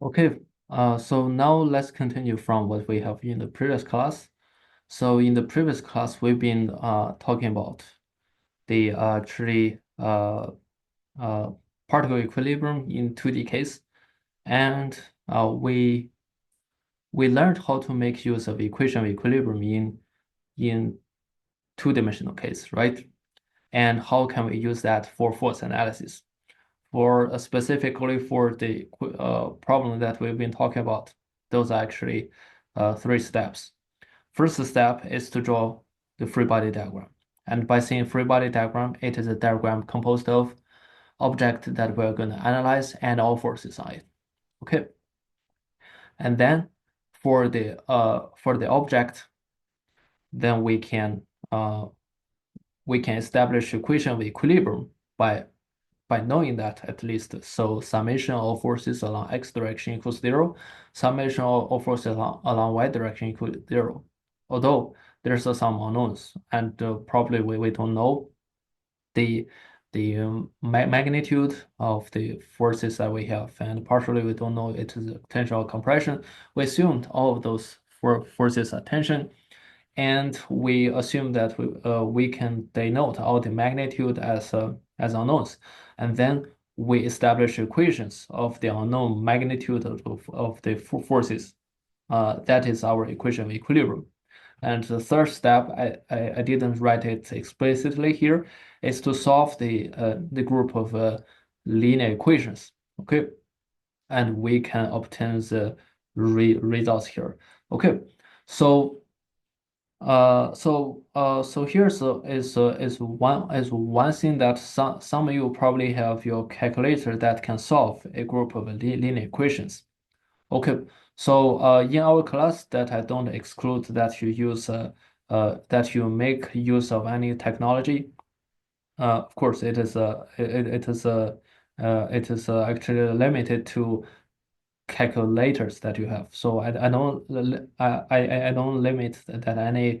Okay, so now let's continue from what we have in the previous class. So in the previous class, we've been talking about the actually uh, particle equilibrium in 2D case, and we learned how to make use of equation of equilibrium in two-dimensional case, right? And how can we use that for force analysis? For specifically for the problem that we've been talking about, those are actually three steps. First step is to draw the free body diagram. And by seeing free body diagram, it is a diagram composed of object that we're going to analyze and all forces on it. Okay. And then for the object, then we can establish equation of equilibrium by knowing that at least. So summation of forces along x direction equals 0, summation of forces along y direction equals 0. Although there's some unknowns, and probably we don't know the magnitude of the forces that we have, and partially we don't know it is tension or compression. We assumed all of those forces are tension, and we assume that we can denote all the magnitude as unknowns, and then we establish equations of the unknown magnitude of the forces. That is our equation of equilibrium. And the third step, I didn't write it explicitly here, is to solve the group of linear equations. Okay, and we can obtain the results here. Okay, so so here's is one thing that some of you probably have your calculator that can solve a group of linear equations. Okay, so in our class, that I don't exclude that you use that you make use of any technology. Of course, it is actually limited to calculators that you have. So I don't limit that any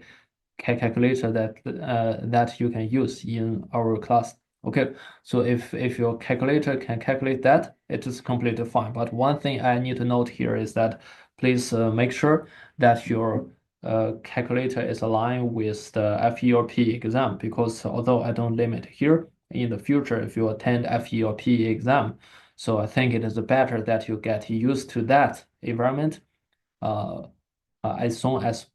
calculator that you can use in our class. Okay, so if your calculator can calculate that, it is completely fine. But one thing I need to note here is that please make sure that your calculator is aligned with the FE or P exam, because although I don't limit here, in the future if you attend FE or P exam, so I think it is better that you get used to that environment uh, as soon as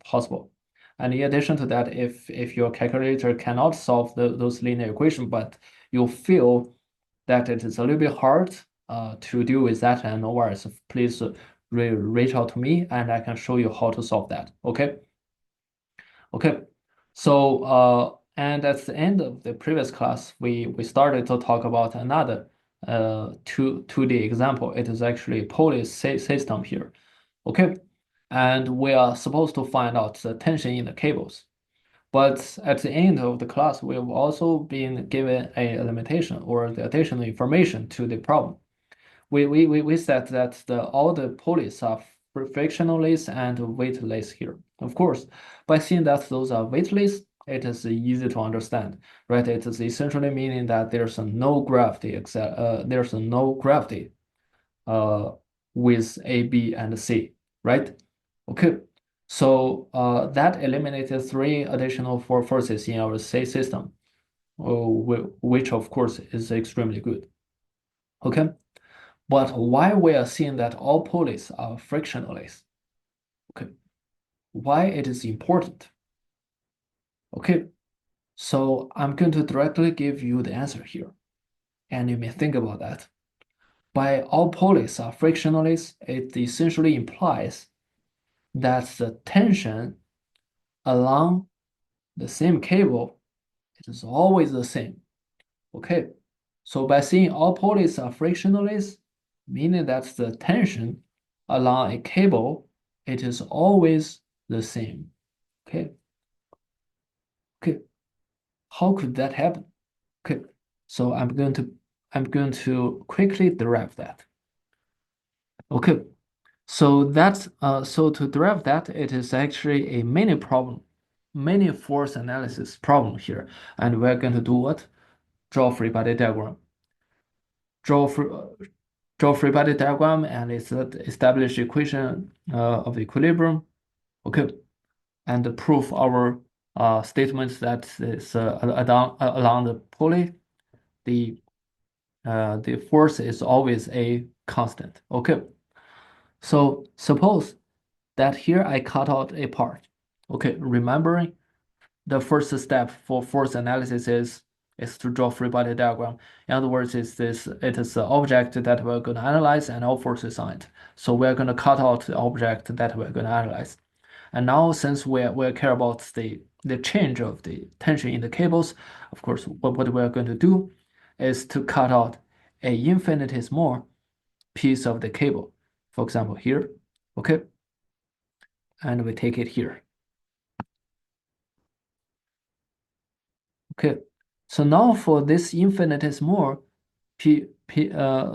possible. And in addition to that, if your calculator cannot solve those linear equations, but you feel that it is a little bit hard to deal with that, and no worries, please reach out to me and I can show you how to solve that. Okay. Okay. So and at the end of the previous class, we started to talk about another 2D example. It is actually a pulley system here. Okay. And we are supposed to find out the tension in the cables. But at the end of the class, we have also been given a limitation or the additional information to the problem. We said that all the pulleys are frictionless and weightless here. Of course, by seeing that those are weightless, it is easy to understand, right? It is essentially meaning that there's no gravity, there's no gravity uh, with A, B, and C, right? Okay, so that eliminated three additional forces in our C system, which of course is extremely good. Okay, but why we are seeing that all pulleys are frictionless? Okay, why it is important? Okay, so I'm going to directly give you the answer here, and you may think about that. By all pulleys are frictionless, it essentially implies that the tension along the same cable, it is always the same. Okay, so by saying all pulleys are frictionless, meaning that the tension along a cable, it is always the same. Okay, okay, how could that happen? Okay, so I'm going to quickly derive that. Okay, so that's so to derive that, it is actually a mini problem, many force analysis problem here, and we're going to do what? Draw free body diagram. Draw free, draw free body diagram and establish equation of equilibrium. Okay, and prove our statements that is along the pulley, the the force is always a constant. Okay, so suppose that here I cut out a part. Okay, remembering the first step for force analysis is to draw free body diagram. In other words, it is the object that we're going to analyze and all forces on it. So we're going to cut out the object that we're going to analyze. And now since we care about the change of the tension in the cables, of course, what we're going to do is to cut out a infinitesimal piece of the cable. For example, here, okay, and we take it here. Okay, so now for this infinitesimal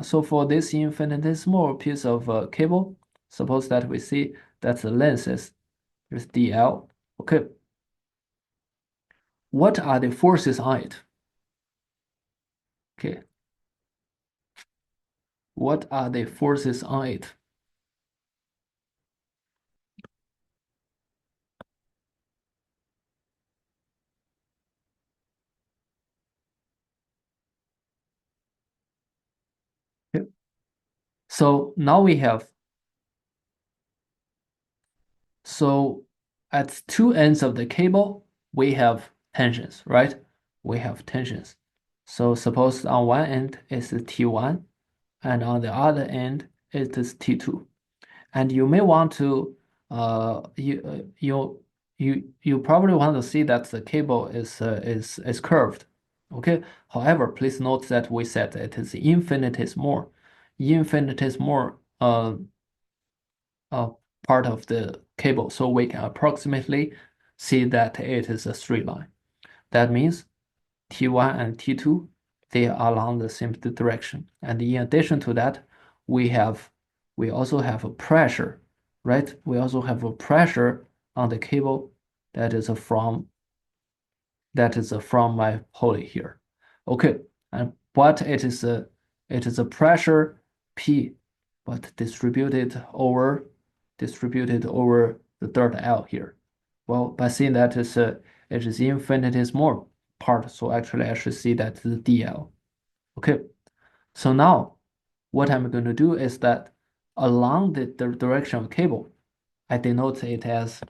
so for this infinitesimal piece of cable, suppose that we see that the length is dl. Okay, what are the forces on it? Okay, what are the forces on it? Okay. So now we have, so at two ends of the cable, we have tensions, right? We have tensions. So suppose on one end is T1 and on the other end it is T2. And you may want to you probably want to see that the cable is curved. Okay. However, please note that we said it is infinitesimal uh, part of the cable, so we can approximately see that it is a straight line. That means T1 and T2 they are along the same direction. And in addition to that, we also have a pressure, right? We also have a pressure on the cable that is from my pulley here. Okay, and but it is a pressure P, but distributed over the third L here. Well, by seeing that it is infinitesimal part, so actually I should see that the DL. Okay, so now what I'm going to do is that along the direction of cable, I denote it as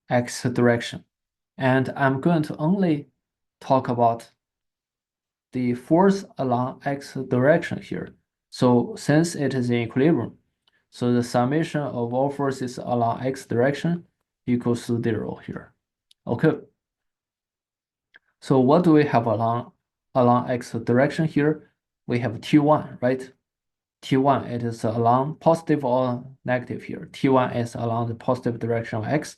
x direction. And I'm going to only talk about the force along x direction here. So since it is in equilibrium, so the summation of all forces along x direction equals to 0 here. Okay. So what do we have along x direction here? We have T1, right? T1, it is along positive or negative here. T1 is along the positive direction of x.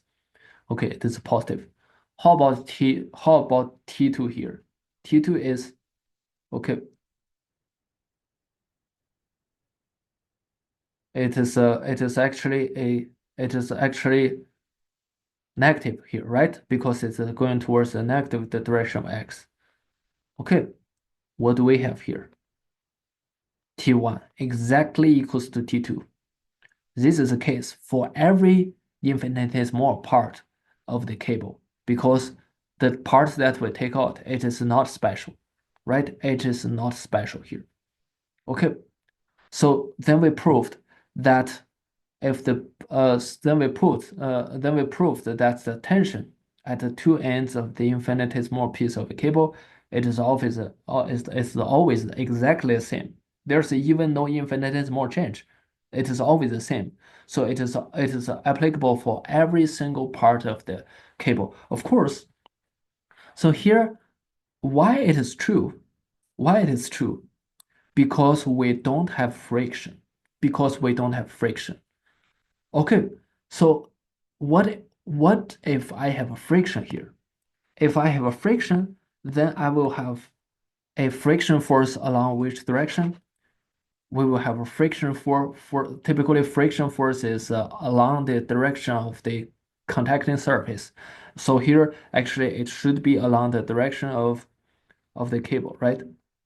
Okay, it is positive. How about T2 here? T2 is okay. It is actually negative here, right? Because it's going towards the negative the direction of x. Okay, what do we have here? T1 exactly equals to T2. This is the case for every infinitesimal part of the cable because the part that we take out, it is not special, right? It is not special here. Okay, so then we proved that if the then we proved that the tension at the two ends of the infinitesimal piece of the cable it is always exactly the same. There's even no infinitesimal change. It is always the same. So it is applicable for every single part of the cable. Of course, so here why it is true? Why it is true? Because we don't have friction. Because we don't have friction. Okay, so what if I have a friction here? If I have a friction, then I will have a friction force along which direction? We will have a friction for typically friction force is along the direction of the contacting surface. So here, actually, it should be along the direction of the cable, right?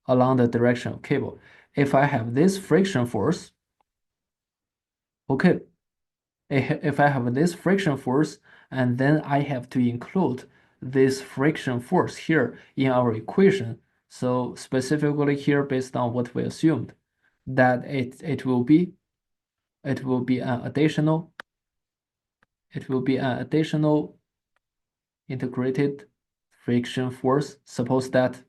Along the direction of cable. If I have this friction force, okay, if I have this friction force, and then I have to include this friction force here in our equation. So specifically here, based on what we assumed, that it will be an additional integrated friction force. Suppose that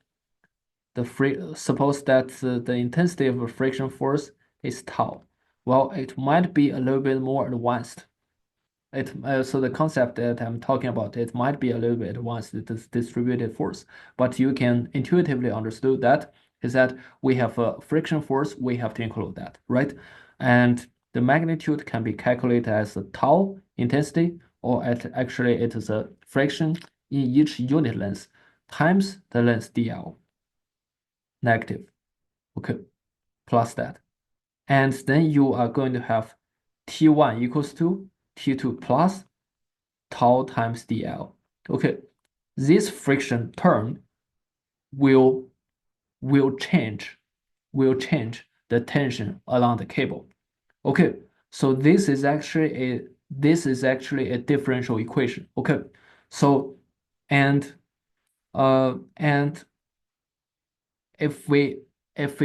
the intensity of a friction force is tau. Well, it might be a little bit more advanced. So the concept that I'm talking about, it might be a little bit advanced, this distributed force, but you can intuitively understood that is that we have a friction force, we have to include that, right? And the magnitude can be calculated as a tau intensity, or actually it is a friction in each unit length times the length dl, negative, okay, plus that. And then you are going to have T1 equals to T2 plus tau times dl. Okay, this friction term will will change the tension along the cable. Okay, so this is actually a differential equation. Okay, so and and if we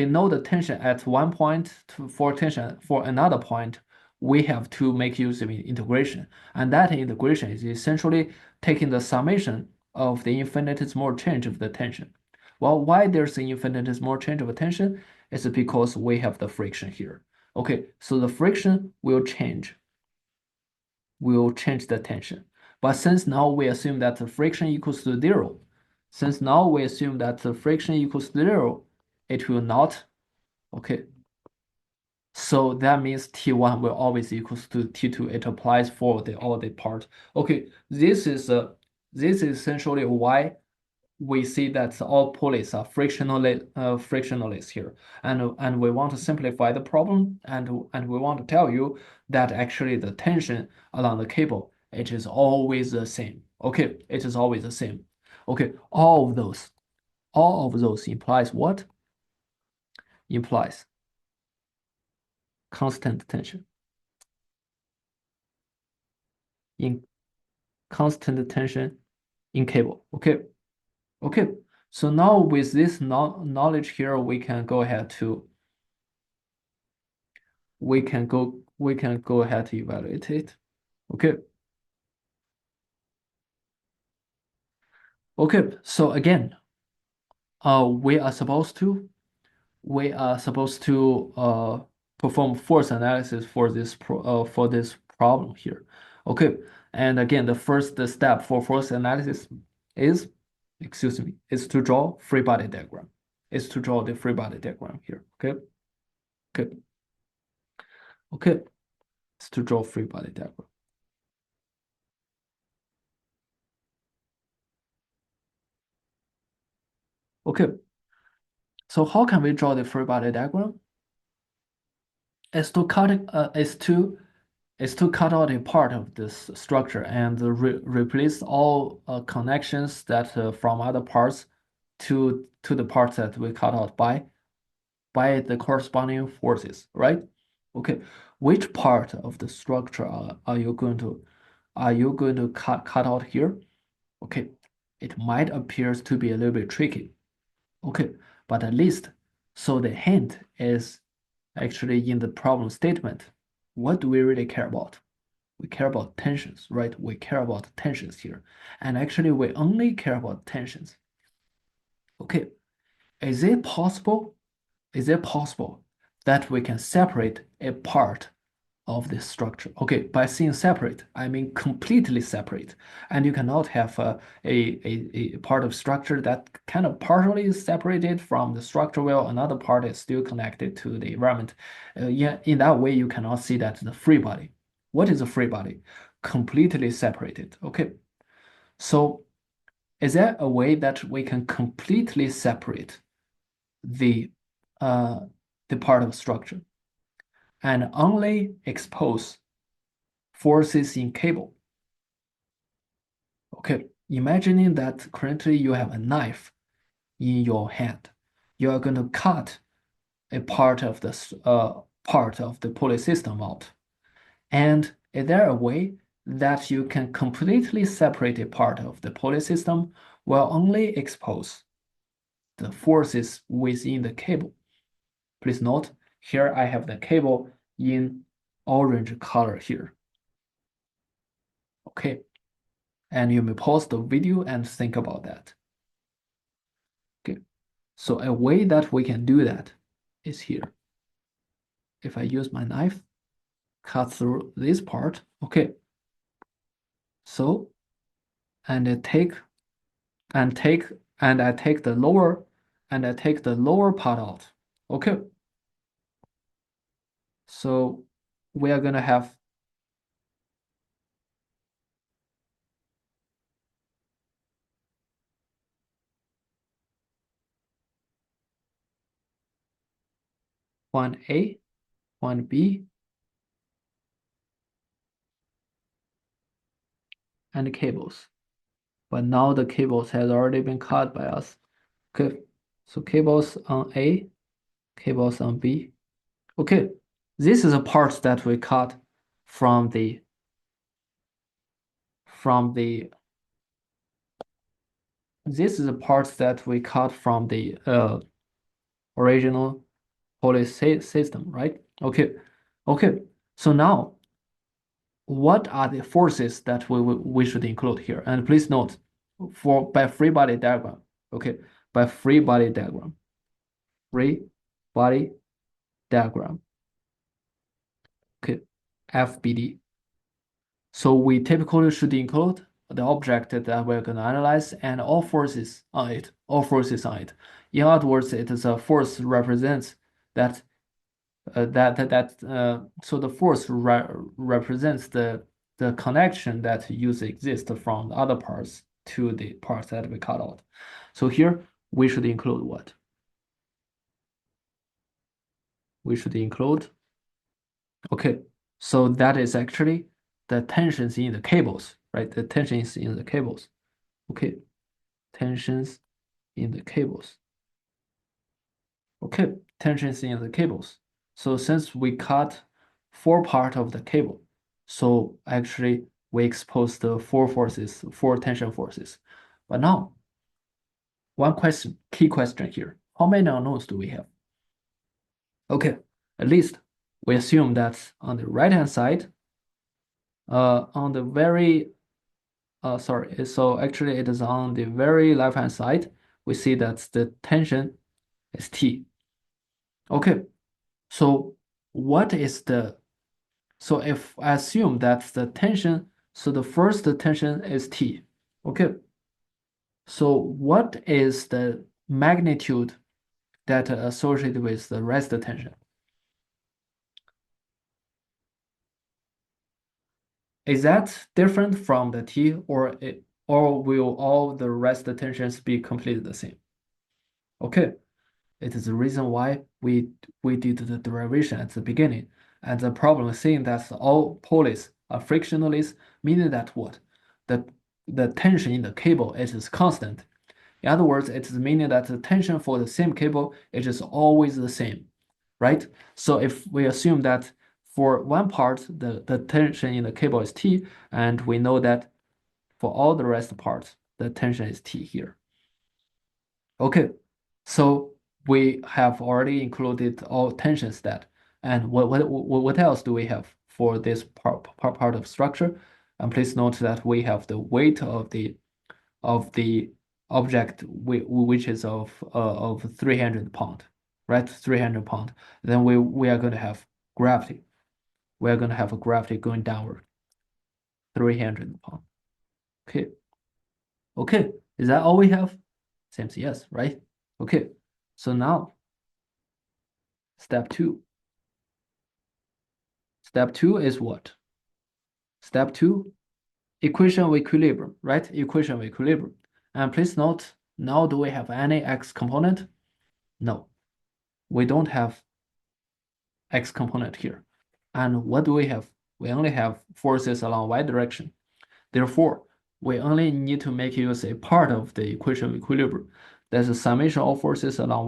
know the tension at one point for tension for another point, we have to make use of integration. And that integration is essentially taking the summation of the infinitesimal change of the tension. Well, why there's an infinitesimal change of tension? It's because we have the friction here. Okay, so the friction will change the tension. But since now we assume that the friction equals to zero, since now we assume that the friction equals to zero, it will not, okay. So that means T1 will always equals to T2. It applies for all the part. Okay, this is essentially why we see that all pulleys are frictionless here, and we want to simplify the problem, and we want to tell you that actually the tension along the cable, it is always the same. Okay, it is always the same. Okay, all of those implies what? Implies constant tension in constant tension in cable. Okay, okay. So now with this knowledge here, we can go ahead to we can go ahead to evaluate it. Okay. Okay. So again, we are supposed to perform force analysis for for this problem here. Okay. And again, the first step for force analysis is, excuse me, is to draw free body diagram. Is to draw the free body diagram here. Okay. Okay. Okay. It's to draw free body diagram. Okay. So how can we draw the free body diagram? Is to cut is to cut out a part of this structure and replace all connections that from other parts to the parts that we cut out by the corresponding forces, right? Okay, which part of the structure are you going to cut out here? Okay, it might appears to be a little bit tricky. Okay, but at least so the hint is actually in the problem statement. What do we really care about? We care about tensions, right? We care about tensions here. And actually, we only care about tensions. Okay, is it possible? Is it possible that we can separate a part of this structure? Okay, by saying separate, I mean completely separate. And you cannot have a part of structure that kind of partially is separated from the structure while another part is still connected to the environment. Yeah, in that way, you cannot see that the free body. What is a free body? Completely separated. Okay, so is there a way that we can completely separate the uh, the part of structure and only expose forces in cable? Okay, imagining that currently you have a knife in your hand. You are going to cut a part of the pulley system out. And is there a way that you can completely separate a part of the pulley system while only expose the forces within the cable? Please note, here I have the cable in orange color here. Okay, and you may pause the video and think about that. Okay, so a way that we can do that is here. If I use my knife, cut through this part. Okay, so and I take and take and I take the lower part out. Okay, so we are gonna have 1A, 1B, and cables. But now the cables has already been cut by us. Okay, so cables on A, cables on B. Okay, this is a part that we cut from the from the this is a part that we cut from the original policy system, right? Okay, okay. So now, what are the forces that we should include here? And please note, for by free body diagram, okay, by free body diagram, okay, FBD. So we typically should include the object that we're going to analyze and all forces on it, In other words, it is a force represents that so the force represents the connection that used to exist from the other parts to the parts that we cut out. So here we should include what? We should include, okay, so that is actually the tensions in the cables, right? The tensions in the cables. Okay, tensions in the cables. Okay, tensions in the cables. So since we cut four part of the cable, so actually we expose the four tension forces. But now, one question, key question here. How many unknowns do we have? Okay, at least we assume that on the right-hand side, on the very, sorry, so actually it is on the very left-hand side, we see that the tension is T. Okay, so what is the, so if I assume that the tension, so the first tension is T. Okay, so what is the magnitude that associated with the rest tension? Is that different from the T or will all the rest tensions be completely the same? Okay, it is the reason why we did the derivation at the beginning. And the problem is saying that all pulleys are frictionless, meaning that what? The the tension in the cable it is constant. In other words, it is meaning that the tension for the same cable it is always the same, right? So if we assume that for one part the tension in the cable is T, and we know that for all the rest parts the tension is T here. Okay, so we have already included all tension stat. And what else do we have for this part of structure? And please note that we have the weight of the object which is of 300 pound, right? 300 pound. Then we are going to have gravity. We are going to have a gravity going downward, 300 pound. Okay. Okay. Is that all we have? Seems yes, right? Okay. So now step two. Step two is what? Step two, equation of equilibrium, right? Equation of equilibrium. And please note, now do we have any x component? No, we don't have x component here. And what do we have? We only have forces along y direction. Therefore, we only need to make use a part of the equation of equilibrium. That's the summation of forces along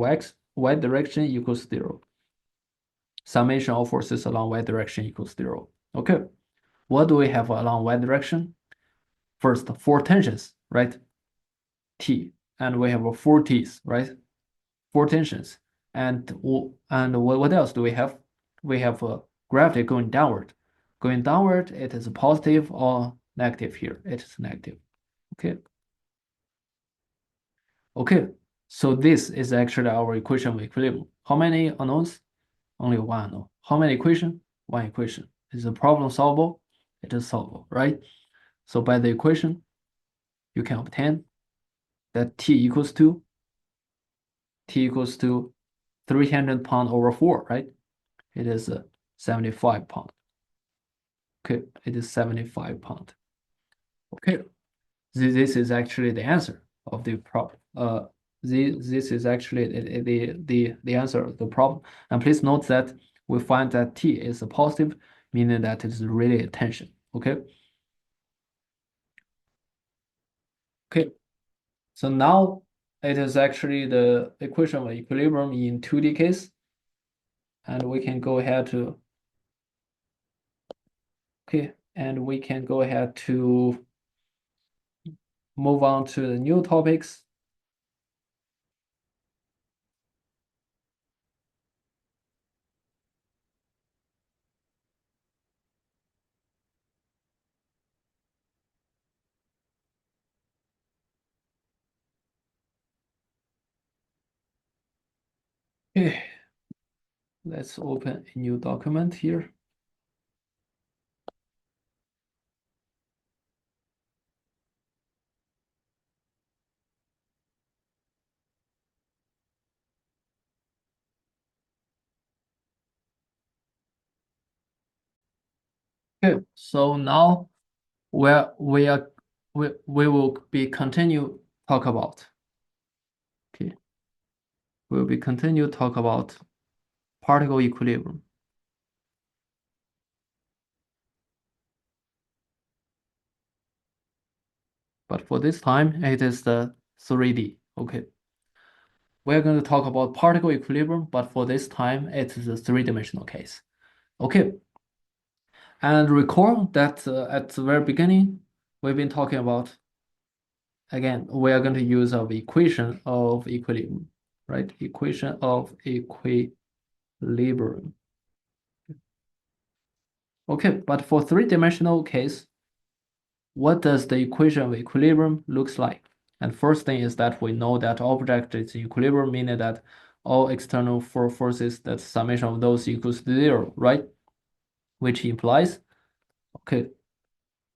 y direction equals 0. Summation of forces along y direction equals 0. Okay, what do we have along y direction? First, 4 tensions, right? T, and we have 4 T's, right? 4 tensions. And what else do we have? We have gravity going downward. Going downward, it is positive or negative here. It is negative. Okay. Okay. So this is actually our equation of equilibrium. How many unknowns? Only one unknown. How many equation? One equation. Is the problem solvable? It is solvable, right? So by the equation, you can obtain that T equals to 300 pound over 4, right? It is 75 pound. Okay, it is 75 pound. Okay, this is actually the answer of the problem. This is actually the answer of the problem. And please note that we find that T is a positive, meaning that it is really a tension. Okay. Okay. So now it is actually the equation of equilibrium in 2D case, and we can go ahead to move on to the new topics. Okay, let's open a new document here. Okay, so now where we will be continue talk about. Okay, we will be continue talk about particle equilibrium. But for this time, it is the 3D. Okay, we're going to talk about particle equilibrium, but for this time, it is a three-dimensional case. Okay, and recall that at the very beginning, we've been talking about, again, we are going to use our equation of equilibrium, right? Equation of equilibrium. Okay, but for three-dimensional case, what does the equation of equilibrium looks like? And first thing is that we know that object is in equilibrium, meaning that all external forces, that summation of those equals to 0, right? Which implies, okay,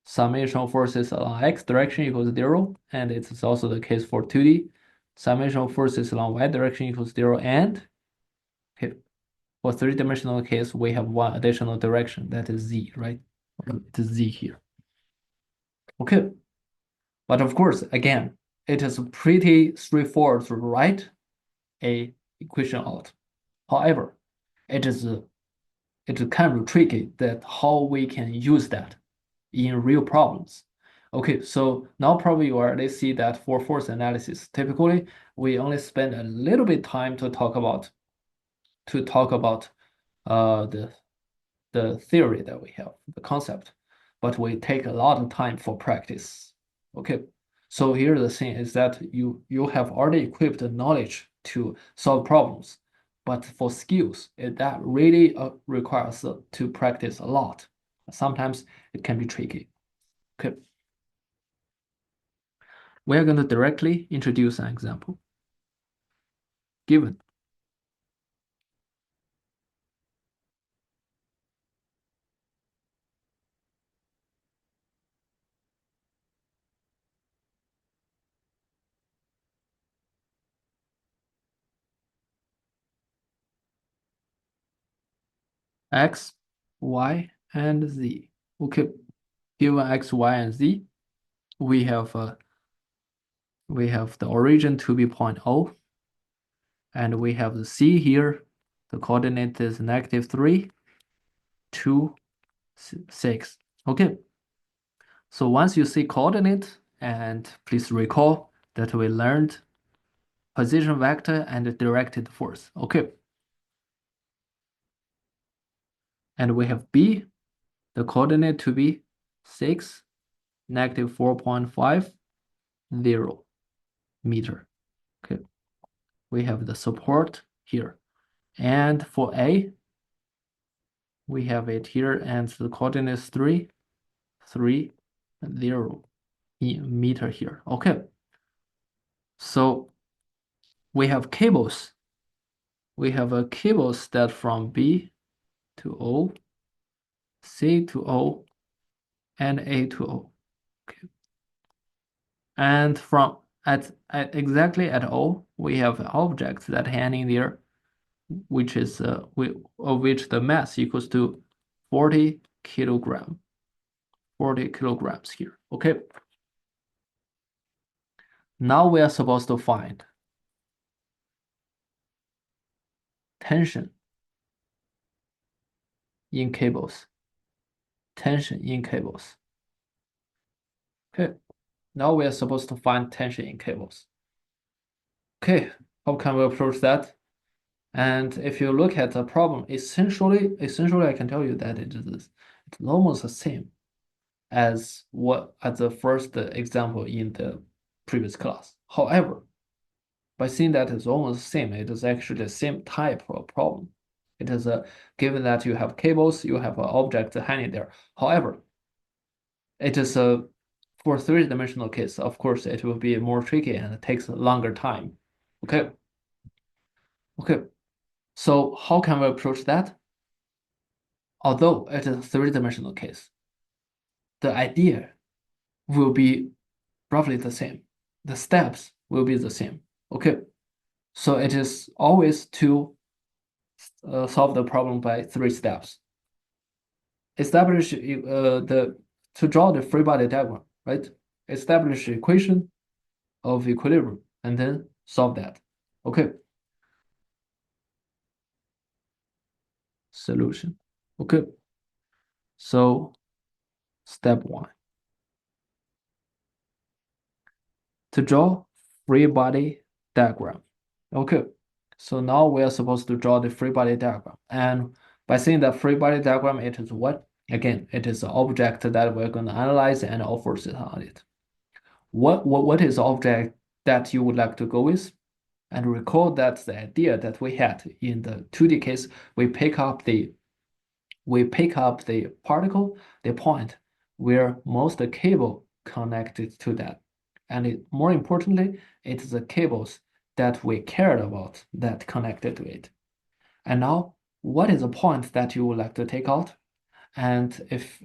summation of forces along x direction equals 0, and it's also the case for 2D. Summation of forces along y direction equals 0, and okay, for three-dimensional case, we have one additional direction, that is z, right? It is z here. Okay, but of course, again, it is pretty straightforward to write a equation out. However, it kind of tricky that how we can use that in real problems. Okay, so now probably you already see that for force analysis, typically we only spend a little bit time to talk about uh, the the theory that we have, the concept, but we take a lot of time for practice. Okay, so here the thing is that you have already equipped the knowledge to solve problems, but for skills, that really requires to practice a lot. Sometimes it can be tricky. Okay, we are going to directly introduce an example. Given x, y, and z. Okay, given x, y, and z, we have the origin to be point O, and we have the C here. The coordinate is -3, 2, 6. Okay. So once you see coordinate, And please recall that we learned position vector and directed force. Okay. And we have B, the coordinate to be 6, negative 4.50 meter. Okay. We have the support here. And for A, we have it here, and the coordinate is 3, 3, 0 meter here. Okay. So we have cables. We have a cables that from B to O, C to O, and A to O. Okay. And from at exactly at O, we have objects that hanging there, which is of which the mass equals to 40 kilogram, 40 kilograms here. Okay. Now we are supposed to find tension in cables. Tension in cables. Okay. Now we are supposed to find tension in cables. Okay, how can we approach that? And if you look at the problem, essentially I can tell you that it's almost the same as the first example in the previous class. However, by seeing that it's almost the same, it is actually the same type of problem. It is given that you have cables, you have an object hanging there. However, it is a for three-dimensional case, of course, it will be more tricky and it takes a longer time. Okay. Okay. So how can we approach that? Although it is a three-dimensional case, the idea will be roughly the same. The steps will be the same. Okay. So it is always to solve the problem by 3 steps. Establish to draw the free body diagram, right? Establish equation of equilibrium and then solve that. Okay. Solution. Okay. So step 1. To draw free body diagram. Okay. So now we are supposed to draw the free body diagram. And by seeing the free body diagram, it is what? Again, it is an object that we're going to analyze and all forces on it. What is the object that you would like to go with? And recall that the idea that we had in the 2D case, we pick up the particle, the point where most cable connected to that. And more importantly, it's the cables that we cared about that connected to it. And now, what is the point that you would like to take out? And if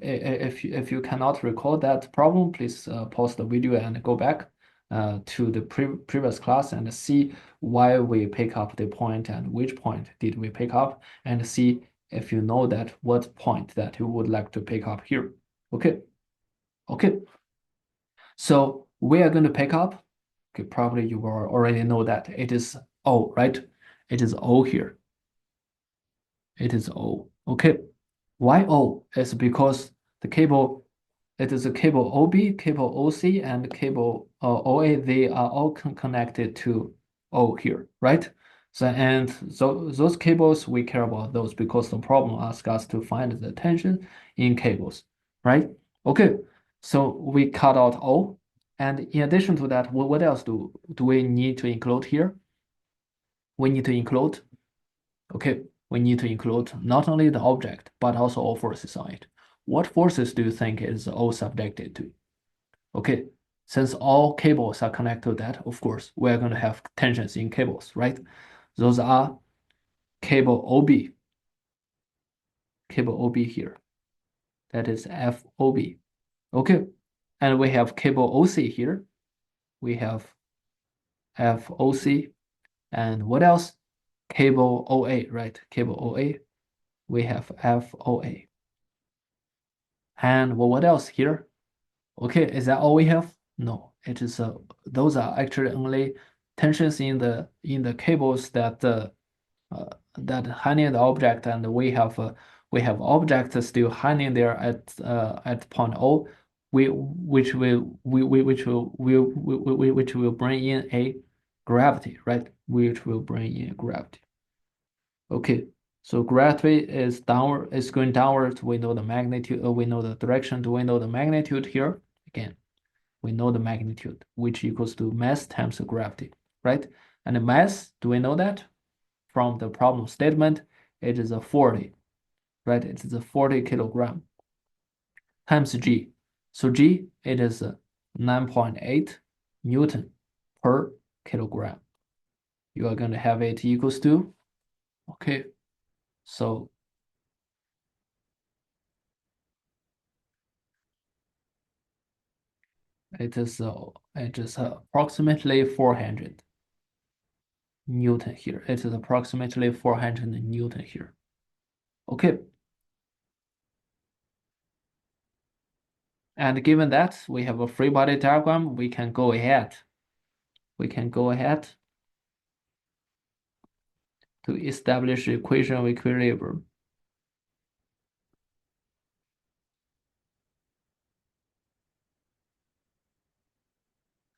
you cannot recall that problem, please pause the video and go back to the previous class and see why we pick up the point and which point did we pick up, and see if you know that what point that you would like to pick up here. Okay. Okay. So we are going to pick up. Okay, probably you will already know that it is O, right? It is O here. It is O. Okay. Why O? It's because the cable, it is a cable OB, cable OC, and cable OA. They are all connected to O here, right? So those cables, we care about those because the problem asks us to find the tension in cables, right? Okay, so we cut out O. And in addition to that, what else do we need to include here? We need to include, okay, we need to include not only the object, but also all forces on it. What forces do you think is all subjected to? Okay, since all cables are connected to that, of course, we're going to have tensions in cables, right? Those are cable OB here. That is FOB. Okay, and we have cable OC here. We have FOC. And what else? Cable OA, right? Cable OA. We have FOA. And what else here? Okay, is that all we have? No, it is those are actually only tensions in the cables that hanging the object, and we have objects still hanging there at point O. which will bring in a gravity, right? Which will bring in gravity. Okay, so gravity is downward, is going downwards. We know the magnitude, we know the direction. Do we know the magnitude here? Again, we know the magnitude, which equals to mass times the gravity, right? And the mass, do we know that? From the problem statement, it is a 40, right? It is a 40 kilogram times G. So G, it is 9.8 Newton per kilogram. You are going to have it equals to, okay, so it is approximately 400 Newton here. It is approximately 400 Newton here. Okay, and given that we have a free body diagram, we can go ahead. We can go ahead to establish equation of equilibrium.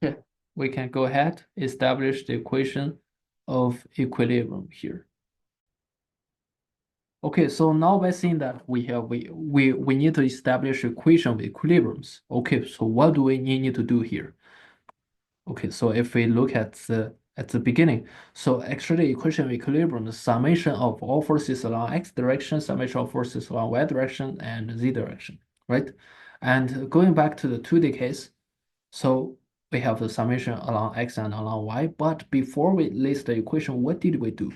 Okay, we can go ahead, establish the equation of equilibrium here. Okay, so now by seeing that we need to establish equation of equilibriums. Okay, so what do we need to do here? Okay, so if we look at the beginning, so actually equation of equilibrium, the summation of all forces along x direction, summation of forces along y direction and z direction, right? And going back to the 2D case, so we have the summation along x and along y, but before we list the equation, what did we do?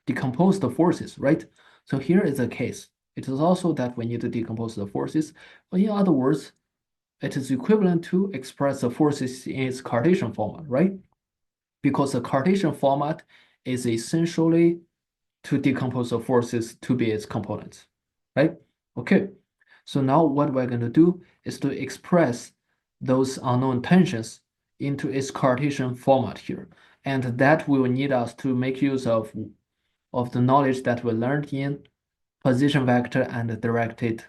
Decompose the forces, right? So here is a case. It is also that we need to decompose the forces. But in other words, it is equivalent to express the forces in its Cartesian format, right? Because the Cartesian format is essentially to decompose the forces to be its components, right? Okay, so now what we're going to do is to express those unknown tensions into its Cartesian format here. And that will need us to make use of the knowledge that we learned in position vector and directed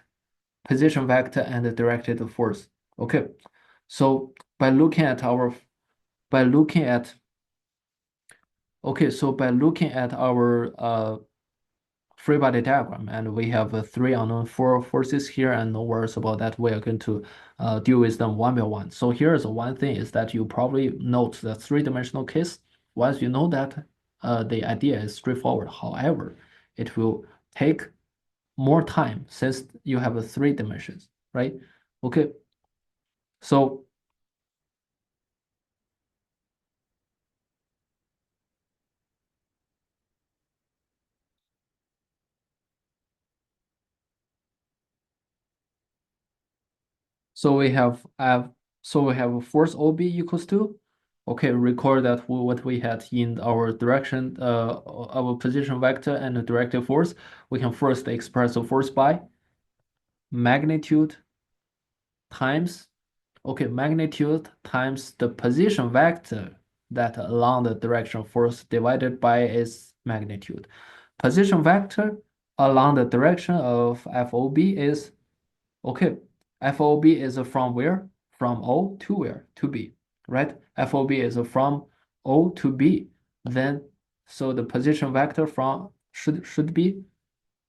force. Okay, so by looking at by looking at okay, so by looking at our free body diagram, and we have three unknown forces here, and no worries about that. We are going to deal with them one by one. So here's one thing is that you probably note the three-dimensional case. Once you know that, the idea is straightforward. However, it will take more time since you have three dimensions, right? Okay, so we have a force OB equals to, okay, recall that what we had in our direction, our position vector and the directed force. We can first express the force by magnitude times, okay, magnitude times the position vector that along the direction force divided by its magnitude. Position vector along the direction of FOB is, okay, FOB is from where? From O to where? To B, right? FOB is from O to B. Then, so the position vector from should be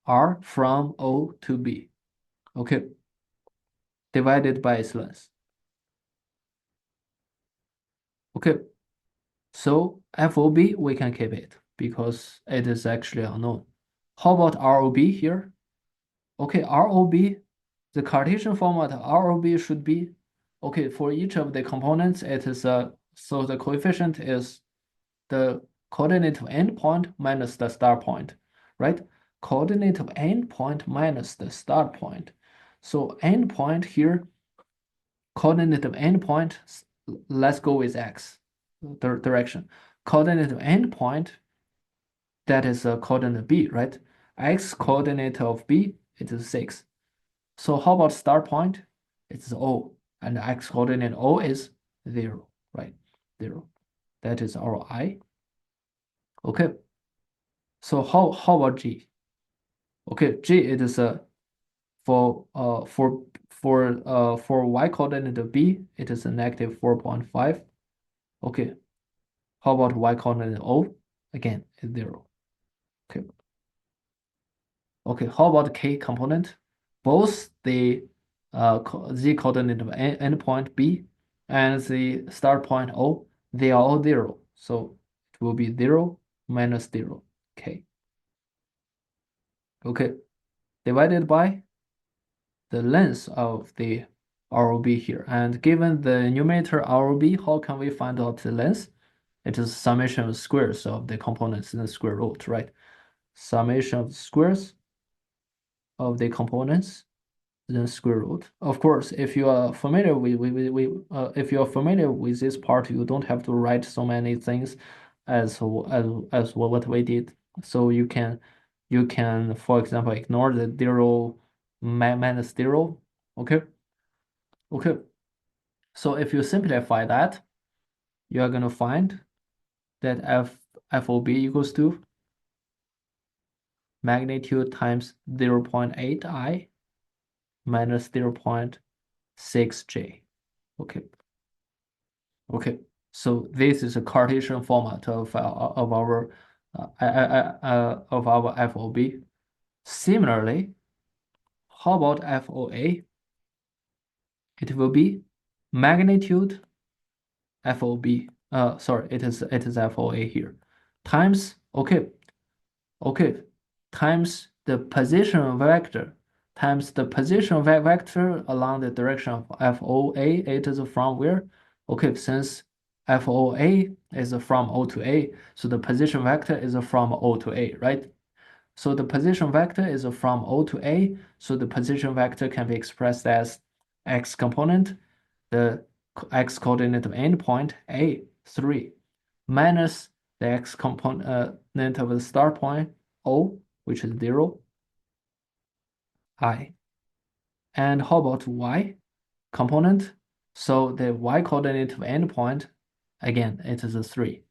R from O to B, okay, divided by its length. Okay, so FOB we can keep it because it is actually unknown. How about ROB here? Okay, ROB, the Cartesian format ROB should be, okay, for each of the components, it is so the coefficient is the coordinate of endpoint minus the start point, right? Coordinate of endpoint minus the start point. So endpoint here, coordinate of endpoint, let's go with x, the direction. Coordinate of endpoint, that is a coordinate b, right? X coordinate of b, it is 6. So how about start point? It's O, and x coordinate O is 0, right? 0. That is our I. Okay. So how about G? Okay, G it is for for y coordinate b, it is a negative 4.5. Okay. How about y coordinate O? Again, it's 0. Okay. Okay. How about k component? Both the z coordinate of endpoint B and the start point O, they are all 0. So it will be 0 minus 0, k. Okay. Divided by the length of the ROB here. And given the numerator ROB, how can we find out the length? It is summation of squares of the components in the square root, right? Summation of squares of the components then square root. Of course, if you are familiar if you are familiar with this part, you don't have to write so many things as what we did. So you can, for example, ignore the 0 minus 0. Okay. Okay. So if you simplify that, you are going to find that FOB equals to magnitude times 0.8 I minus 0.6J. Okay. Okay. So this is a Cartesian format of our FOB. Similarly, how about FOA? It will be magnitude FOB. Sorry, it is FOA here times okay times the position vector along the direction of FOA. It is from where? Okay, since FOA is from O to A, so the position vector is from O to A, right? So the position vector is from O to A, so the position vector can be expressed as x component, the x coordinate of endpoint A, 3, minus the x component of the start point O, which is 0, I. And how about y component? So the y coordinate of endpoint, again, it is a 3,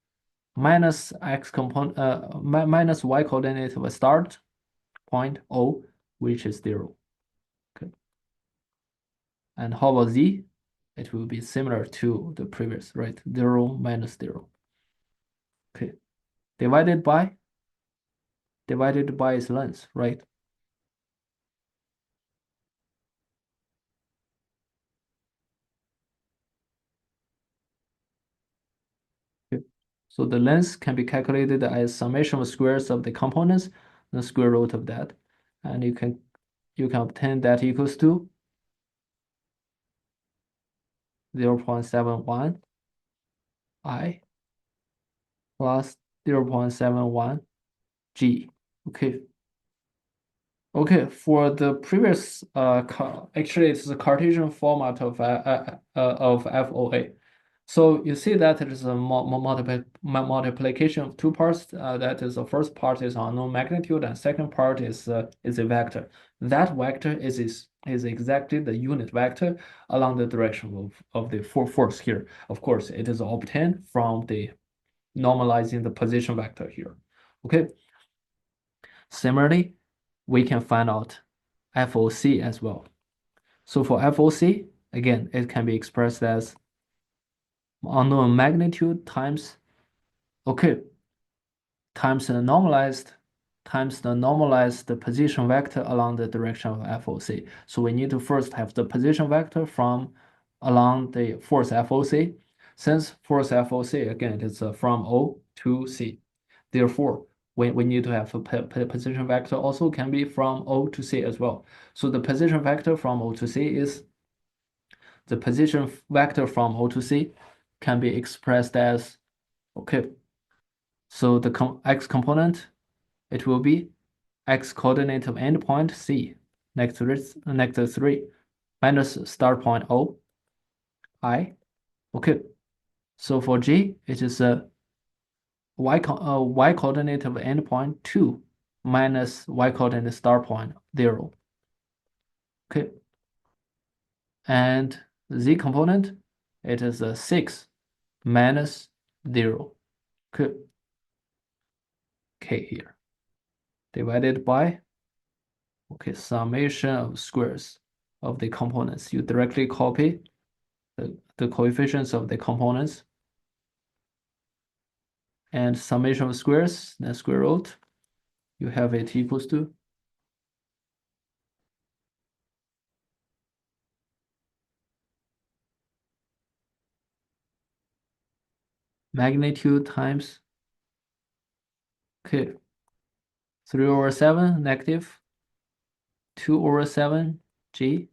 minus x component minus y coordinate of a start point O, which is 0. Okay. And how about z? It will be similar to the previous, right? 0 minus 0. Okay. Divided by its length, right? Okay. So the length can be calculated as summation of squares of the components, the square root of that. And you can obtain that equals to 0.71 I plus 0.71 G. Okay. Okay, for the previous actually it's the Cartesian format of FOA. So you see that it is a multiplication of two parts. That is, the first part is unknown magnitude, and second part is a vector. That vector is exactly the unit vector along the direction of the force here. Of course, it is obtained from the normalizing the position vector here. Okay. Similarly, we can find out FOC as well. So for FOC, again, it can be expressed as unknown magnitude times, okay, times the normalized position vector along the direction of FOC. So we need to first have the position vector from along the force FOC. Since force FOC, again, it is from O to C. Therefore, we need to have a position vector also can be from O to C as well. So the position vector from O to C is the position vector from O to C can be expressed as, okay, so the x component, it will be x coordinate of endpoint C, negative 3, minus start point O, I. Okay, so for G, it is a y coordinate of endpoint 2 minus y coordinate start point 0. Okay, and Z component, it is a 6 minus 0. Okay, K here, divided by, okay, summation of squares of the components. You directly copy the coefficients of the components and summation of squares, then square root, you have it equals to magnitude times, okay, 3 over 7 negative 2 over 7 g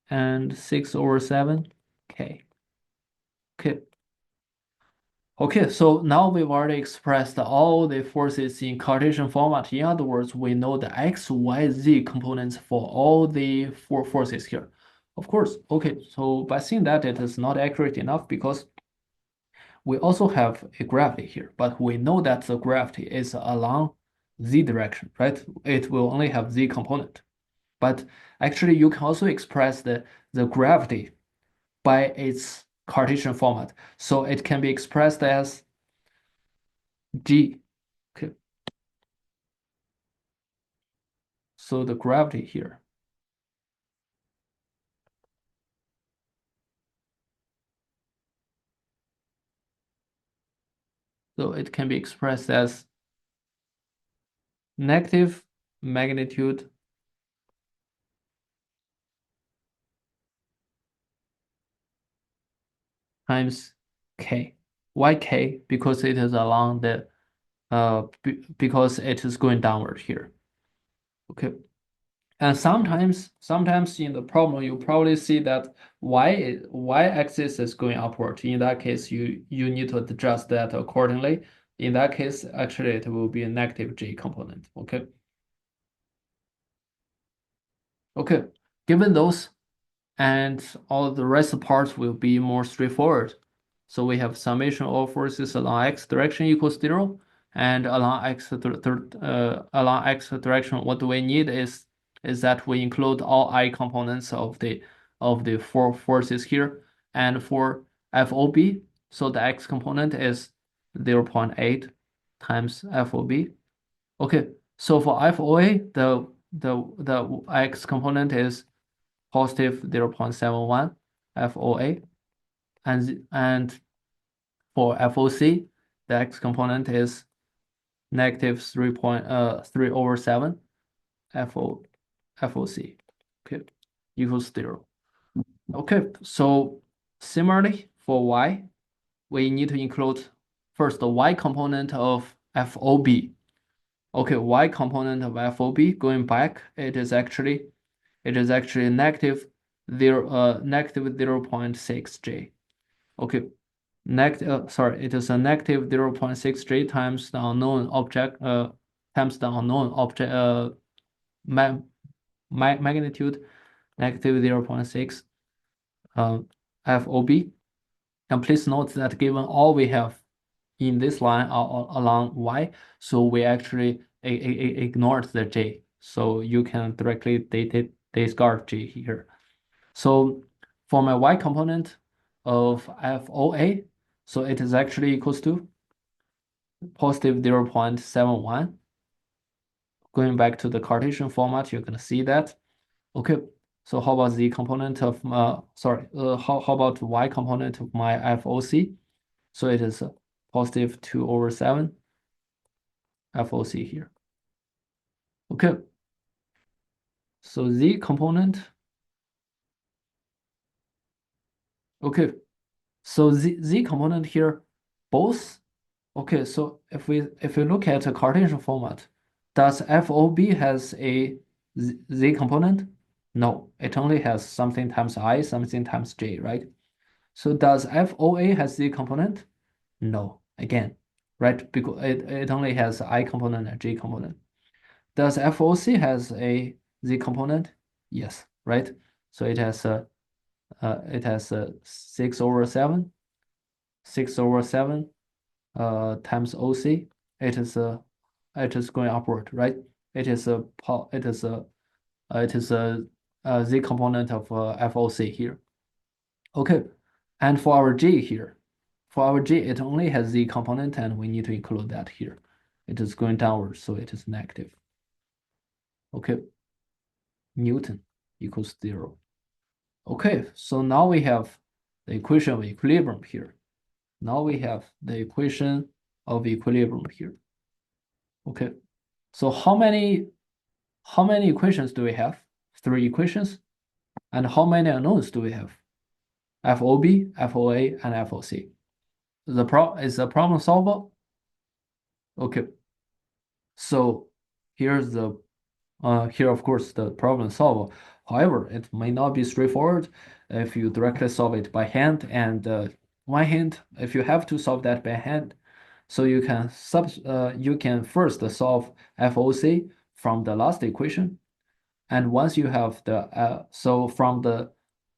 and 6 over 7 k. Okay. Okay, so now we've already expressed all the forces in Cartesian format. In other words, we know the x, y, z components for all the four forces here. Of course, okay, so by seeing that it is not accurate enough because we also have a gravity here, but we know that the gravity is along z direction, right? It will only have z component. But actually, you can also express the gravity by its Cartesian format. So it can be expressed as g. Okay. So the gravity here. So it can be expressed as negative magnitude times k. Why k? Because it is along the because it is going downward here. Okay. And sometimes in the problem, you probably see that y-axis is going upward. In that case, you need to adjust that accordingly. In that case, actually, it will be a negative j component. Okay. Okay. Given those, and all the rest of the parts will be more straightforward. So we have summation of all forces along x direction equals 0, and along x direction, what we need is that we include all I components of the four forces here, and for FOB, so the x component is 0.8 times FOB. Okay, so for FOA, the x component is positive 0.71 FOA, and for FOC, the x component is negative 3 over 7 FOC. Okay, equals 0. Okay, so similarly for y, we need to include first the y component of FOB. Okay, y component of FOB going back, it is actually negative 0.6 j. Okay, it is a negative 0.6 j times the unknown object times the unknown object ma magnitude negative 0.6 FOB. And please note that given all we have in this line along y, so we actually ignored the j. So you can directly discard j here. So for my y component of FOA, so it is actually equals to positive 0.71. Going back to the Cartesian format, you're going to see that. Okay, so how about the component of, how about y component of my FOC? So it is positive 2 over 7 FOC here. Okay, so z component, okay, so z component here, both. Okay, so if we look at a Cartesian format, does FOB has a z component? No, it only has something times I, something times j, right? So does FOA has z component? No, again, right? Because it only has I component and j component. Does FOC has a z component? Yes, right? So it has a 6 over 7, 6 over 7 times OC. It is going upward, right? It is a z component of FOC here. Okay, and for our G here, it only has z component, and we need to include that here. It is going downward, so it is negative. Okay, Newton equals 0. Okay, so now we have the equation of equilibrium here. Now we have the equation of equilibrium here. Okay, so how many equations do we have? Three equations. And how many unknowns do we have? FOB, FOA, and FOC. Is the problem solvable? Okay, so here's the here of course the problem solver. However, it may not be straightforward if you directly solve it by hand. And one hint, if you have to solve that by hand, so you can first solve FOC from the last equation. And once you have the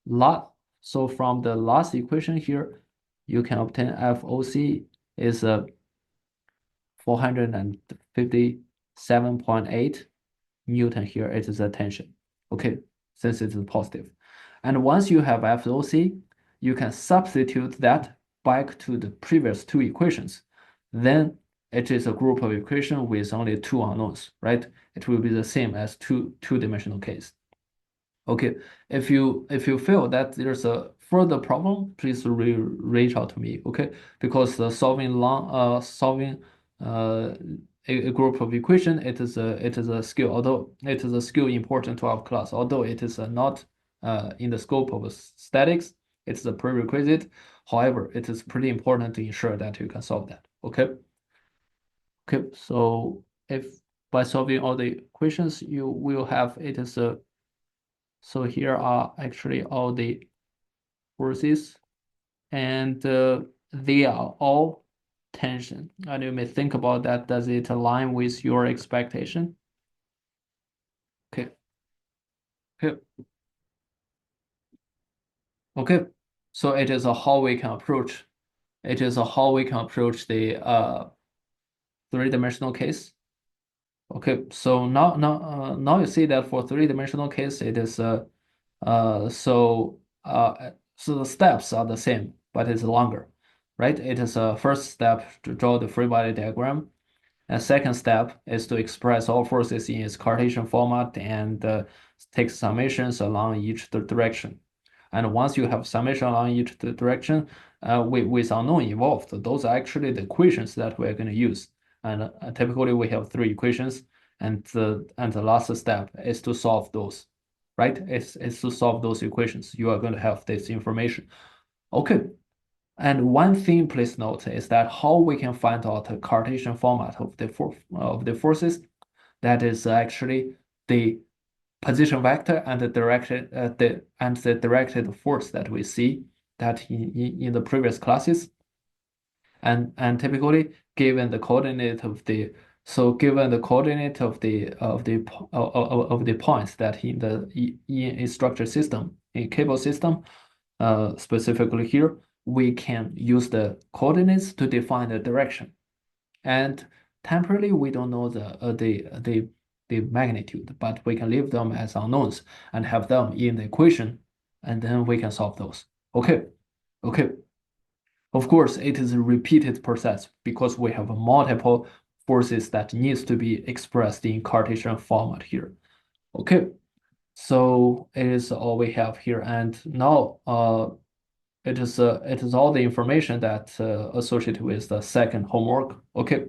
la from the last equation here, you can obtain FOC is 457.8 Newton here. It is a tension. Okay, since it is positive. And once you have FOC, you can substitute that back to the previous two equations. Then it is a group of equation with only two unknowns, right? It will be the same as two-dimensional case. Okay, if you feel that there's a further problem, please reach out to me. Okay, because solving uh, a group of equation, it is a skill. Although it is a skill important to our class, although it is not in the scope of statics, it's a prerequisite. However, it is pretty important to ensure that you can solve that. Okay. Okay. So if by solving all the equations, you will have it is a so here are actually all the forces, and they are all tension. And you may think about that. Does it align with your expectation? Okay. Okay. Okay. So it is a how we can approach. It is a how we can approach the three-dimensional case. Okay. So now you see that for three-dimensional case, it is Uh, so so the steps are the same, but it's longer, right? It is a first step to draw the free body diagram, and second step is to express all forces in its Cartesian format and take summations along each direction. And once you have summation along each direction, with unknown involved, those are actually the equations that we're going to use. And typically we have three equations, and the last step is to solve those, right? It's to solve those equations. You are going to have this information. Okay. And one thing please note is that how we can find out the Cartesian format of the forces. That is actually the position vector and the directed force that we see that in the previous classes. And typically given the coordinate of the given the coordinate of the points that in a structure system, a cable system, specifically here, we can use the coordinates to define the direction. And temporarily, we don't know the magnitude, but we can leave them as unknowns and have them in the equation, and then we can solve those. Okay, okay. Of course, it is a repeated process because we have multiple forces that needs to be expressed in Cartesian format here. Okay, so it is all we have here, and now it is all the information that associated with the second homework. Okay.